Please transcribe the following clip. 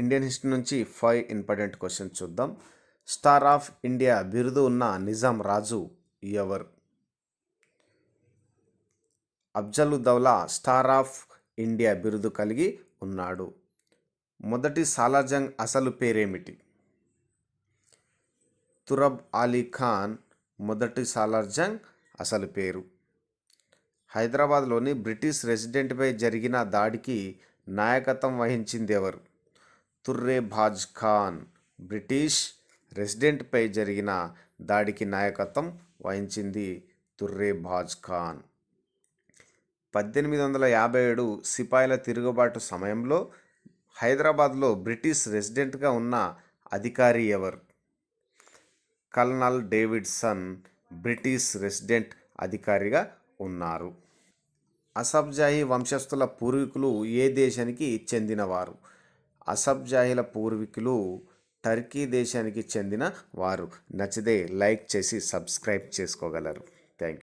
Indian history నుంచి 5 important questions చూద్దాం. Star of India బిరుదు ఉన్న నిజాం రాజు ఎవరు? అఫ్జలుద్దౌలా స్టార్ ఆఫ్ ఇండియా బిరుదు కలిగి ఉన్నాడు. మొదటి సాలార్జంగ్ అసలు పేరేమిటి? తురబ్ అలీ ఖాన్ మొదటి సాలార్జంగ్ అసలు పేరు. హైదరాబాద్లోని బ్రిటిష్ రెసిడెంట్పై జరిగిన దాడికి నాయకత్వం వహించింది ఎవరు? తుర్రెబాజ్ ఖాన్ బ్రిటిష్ రెసిడెంట్పై జరిగిన దాడికి నాయకత్వం వహించింది తుర్రెబాజ్ ఖాన్. 1857 సిపాయిల తిరుగుబాటు సమయంలో హైదరాబాద్లో బ్రిటిష్ రెసిడెంట్గా ఉన్న అధికారి ఎవరు? కల్నల్ డేవిడ్సన్ బ్రిటిష్ రెసిడెంట్ అధికారిగా ఉన్నారు. అసఫ్జాహీ వంశస్థుల పూర్వీకులు ఏ దేశానికి చెందినవారు? అసఫ్జాహీల పూర్వీకులు టర్కీ దేశానికి చెందిన వారు. నచ్చితే లైక్ చేసి సబ్స్క్రైబ్ చేసుకోగలరు.